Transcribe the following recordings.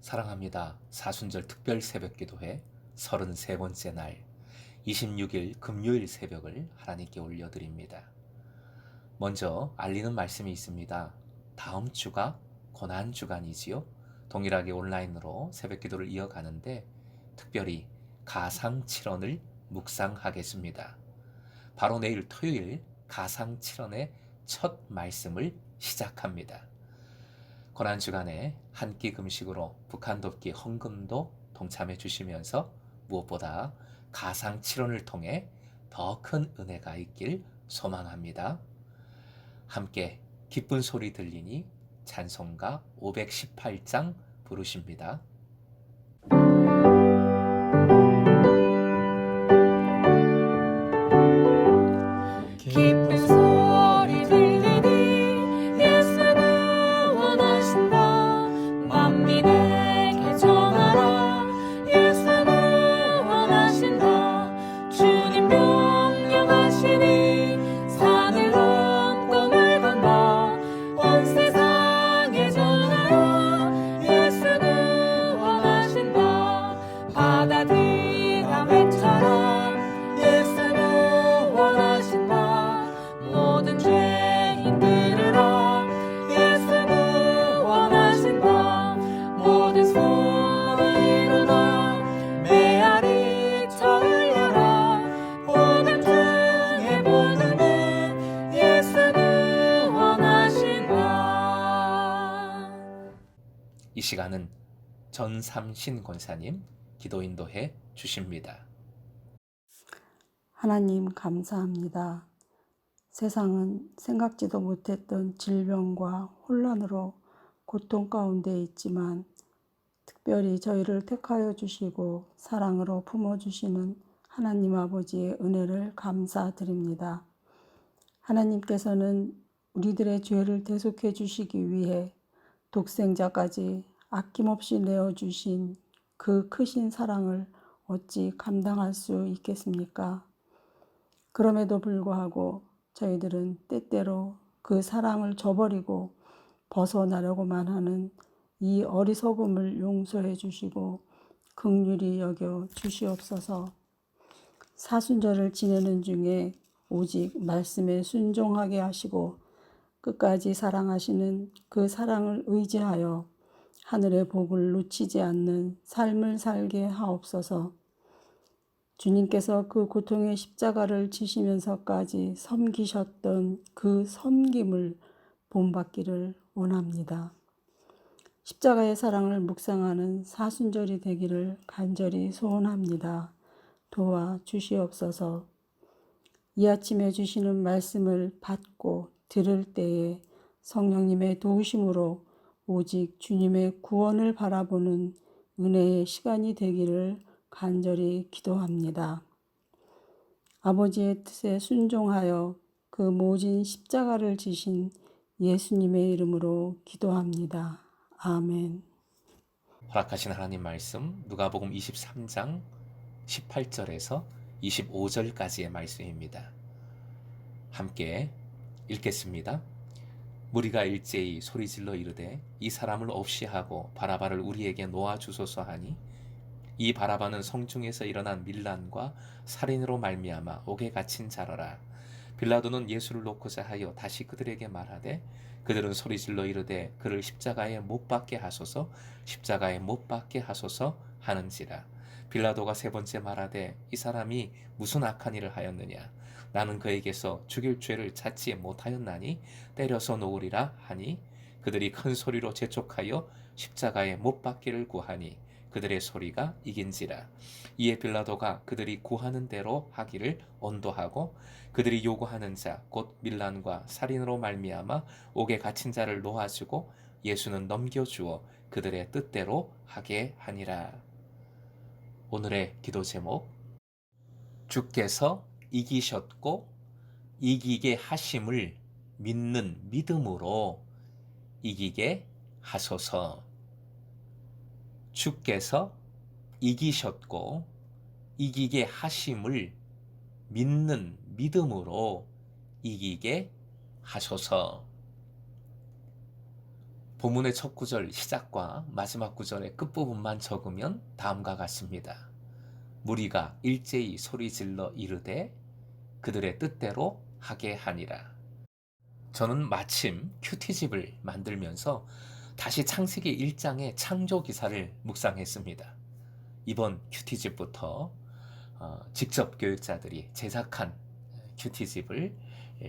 사랑합니다. 사순절 특별 새벽기도회 33번째 날 26일 금요일 새벽을 하나님께 올려드립니다. 먼저 알리는 말씀이 있습니다. 다음 주가 고난주간이지요. 동일하게 온라인으로 새벽기도를 이어가는데 특별히 가상칠언을 묵상하겠습니다. 바로 내일 토요일 가상칠언의 첫 말씀을 시작합니다. 고난주간에 한 끼 금식으로 북한 돕기 헌금도 동참해 주시면서 무엇보다 가상칠언을 통해 더 큰 은혜가 있길 소망합니다. 함께 기쁜 소리 들리니 찬송가 518장 부르십니다. 기쁜 소리 들리니 예수는 원하신다. 만민에게 전하라. 예수는 원하신다. 주님 명령하시니 산을 넘고 물 건너 온 세상에 전하라. 예수는 원하신다. 바다들아 외쳐라. 예수는 원하신다. 모든 죄인 들으라. 예수는 원하신다. 모든 소원을 이루라. 메아리 쳐올려라. 모든 중에 모두는 예수는 원하신다. 이 시간은 전삼신 권사님 기도 인도해 주십니다. 하나님 감사합니다. 세상은 생각지도 못했던 질병과 혼란으로 고통 가운데 있지만 특별히 저희를 택하여 주시고 사랑으로 품어주시는 하나님 아버지의 은혜를 감사드립니다. 하나님께서는 우리들의 죄를 대속해 주시기 위해 독생자까지 아낌없이 내어주신 그 크신 사랑을 어찌 감당할 수 있겠습니까? 그럼에도 불구하고 저희들은 때때로 그 사랑을 저버리고 벗어나려고만 하는 이 어리석음을 용서해 주시고 긍휼히 여겨 주시옵소서. 사순절을 지내는 중에 오직 말씀에 순종하게 하시고 끝까지 사랑하시는 그 사랑을 의지하여 하늘의 복을 놓치지 않는 삶을 살게 하옵소서. 주님께서 그 고통의 십자가를 지시면서까지 섬기셨던 그 섬김을 본받기를 원합니다. 십자가의 사랑을 묵상하는 사순절이 되기를 간절히 소원합니다. 도와 주시옵소서. 이 아침에 주시는 말씀을 받고 들을 때에 성령님의 도우심으로 오직 주님의 구원을 바라보는 은혜의 시간이 되기를 간절히 기도합니다. 아버지의 뜻에 순종하여 그 모진 십자가를 지신 예수님의 이름으로 기도합니다. 아멘. 허락하신 하나님 말씀 누가복음 23장 18절에서 25절까지의 말씀입니다. 함께 읽겠습니다. 무리가 일제히 소리질러 이르되 이 사람을 없이 하고 바라바를 우리에게 놓아 주소서 하니 이 바라바는 성중에서 일어난 밀란과 살인으로 말미암아 옥에 갇힌 자라라. 빌라도는 예수를 놓고자 하여 다시 그들에게 말하되 그들은 소리질러 이르되 그를 십자가에 못 박게 하소서 십자가에 못 박게 하소서 하는지라. 빌라도가 세 번째 말하되 이 사람이 무슨 악한 일을 하였느냐. 나는 그에게서 죽일 죄를 찾지 못하였나니 때려서 놓으리라 하니 그들이 큰 소리로 재촉하여 십자가에 못 박기를 구하니 그들의 소리가 이긴지라. 이에 빌라도가 그들이 구하는 대로 하기를 언도하고 그들이 요구하는 자 곧 밀란과 살인으로 말미암아 옥에 갇힌 자를 놓아주고 예수는 넘겨주어 그들의 뜻대로 하게 하니라. 오늘의 기도 제목, 주께서 이기셨고 이기게 하심을 믿는 믿음으로 이기게 하소서. 주께서 이기셨고 이기게 하심을 믿는 믿음으로 이기게 하소서. 본문의 첫 구절 시작과 마지막 구절의 끝부분만 적으면 다음과 같습니다. 무리가 일제히 소리질러 이르되 그들의 뜻대로 하게 하니라. 저는 마침 큐티집을 만들면서 다시 창세기 1장의 창조 기사를 묵상했습니다. 이번 큐티집부터 직접 교육자들이 제작한 큐티집을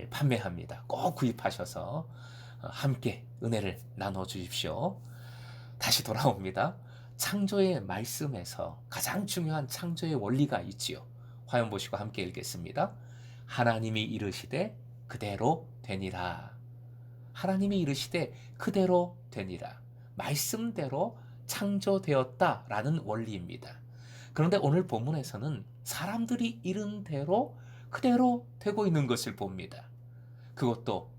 판매합니다. 꼭 구입하셔서 함께 은혜를 나눠주십시오. 다시 돌아옵니다. 창조의 말씀에서 가장 중요한 창조의 원리가 있지요. 화면 보시고 함께 읽겠습니다. 하나님이 이르시되 그대로 되니라. 하나님이 이르시되 그대로 되니라. 말씀대로 창조되었다라는 원리입니다. 그런데 오늘 본문에서는 사람들이 이른 대로 그대로 되고 있는 것을 봅니다. 그것도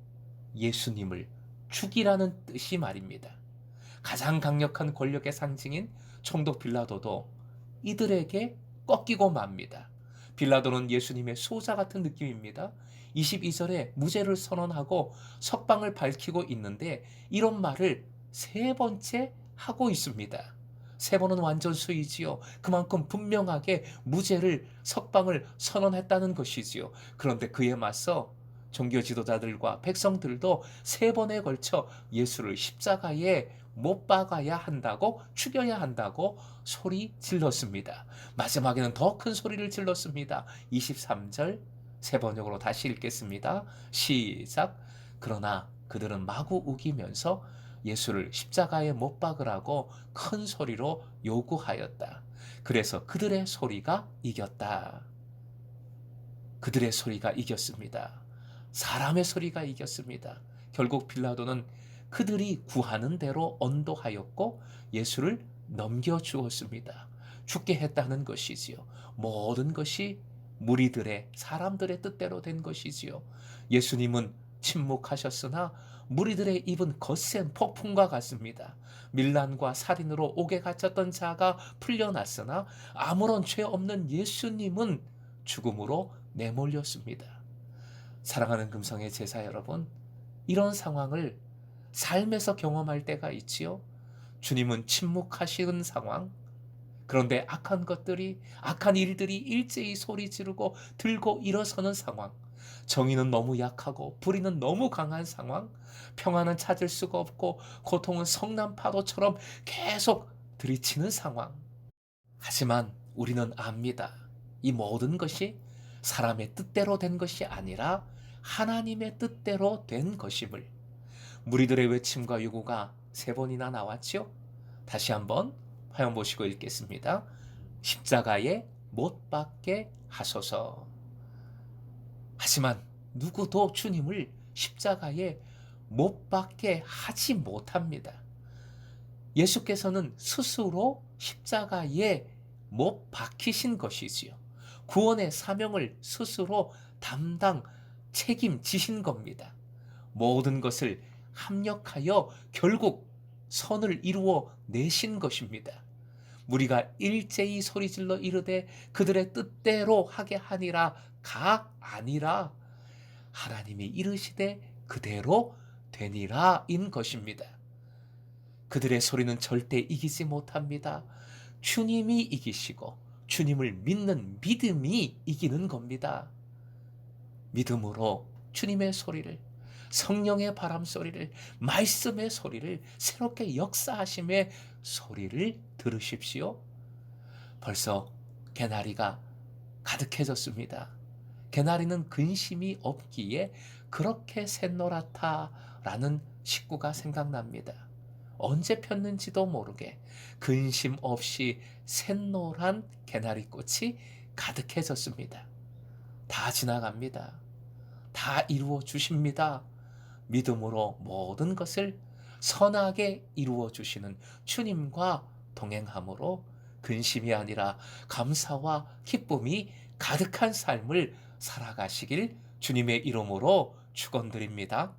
예수님을 죽이라는 뜻이 말입니다. 가장 강력한 권력의 상징인 총독 빌라도도 이들에게 꺾이고 맙니다. 빌라도는 예수님의 수호자 같은 느낌입니다. 22절에 무죄를 선언하고 석방을 밝히고 있는데 이런 말을 세 번째 하고 있습니다. 세 번은 완전 수이지요. 그만큼 분명하게 무죄를 석방을 선언했다는 것이지요. 그런데 그에 맞서 종교 지도자들과 백성들도 세 번에 걸쳐 예수를 십자가에 못 박아야 한다고, 죽여야 한다고 소리 질렀습니다. 마지막에는 더 큰 소리를 질렀습니다. 23절 세 번역으로 다시 읽겠습니다. 시작. 그러나 그들은 마구 우기면서 예수를 십자가에 못 박으라고 큰 소리로 요구하였다. 그래서 그들의 소리가 이겼다. 그들의 소리가 이겼습니다. 사람의 소리가 이겼습니다. 결국 빌라도는 그들이 구하는 대로 언도하였고 예수를 넘겨주었습니다. 죽게 했다는 것이지요. 모든 것이 무리들의, 사람들의 뜻대로 된 것이지요. 예수님은 침묵하셨으나 무리들의 입은 거센 폭풍과 같습니다. 밀란과 살인으로 옥에 갇혔던 자가 풀려났으나 아무런 죄 없는 예수님은 죽음으로 내몰렸습니다. 사랑하는 금성의 제자 여러분, 이런 상황을 삶에서 경험할 때가 있지요. 주님은 침묵하시는 상황, 그런데 악한 일들이 일제히 소리 지르고 들고 일어서는 상황, 정의는 너무 약하고 불의는 너무 강한 상황, 평안은 찾을 수가 없고 고통은 성난 파도처럼 계속 들이치는 상황. 하지만 우리는 압니다. 이 모든 것이 사람의 뜻대로 된 것이 아니라 하나님의 뜻대로 된 것임을. 무리들의 외침과 요구가 세 번이나 나왔죠. 다시 한번 화면 보시고 읽겠습니다. 십자가에 못 박게 하소서. 하지만 누구도 주님을 십자가에 못 박게 하지 못합니다. 예수께서는 스스로 십자가에 못 박히신 것이지요. 구원의 사명을 스스로 담당 책임지신 겁니다. 모든 것을 합력하여 결국 선을 이루어 내신 것입니다. 무리가 일제히 소리질러 이르되 그들의 뜻대로 하게 하니라가 아니라 하나님이 이르시되 그대로 되니라인 것입니다. 그들의 소리는 절대 이기지 못합니다. 주님이 이기시고 주님을 믿는 믿음이 이기는 겁니다. 믿음으로 주님의 소리를, 성령의 바람 소리를, 말씀의 소리를, 새롭게 역사하심의 소리를 들으십시오. 벌써 개나리가 가득해졌습니다. 개나리는 근심이 없기에 그렇게 샛노랗다라는 식구가 생각납니다. 언제 폈는지도 모르게 근심 없이 샛노란 개나리꽃이 가득해졌습니다. 다 지나갑니다. 다 이루어 주십니다. 믿음으로 모든 것을 선하게 이루어 주시는 주님과 동행함으로 근심이 아니라 감사와 기쁨이 가득한 삶을 살아가시길 주님의 이름으로 축원드립니다.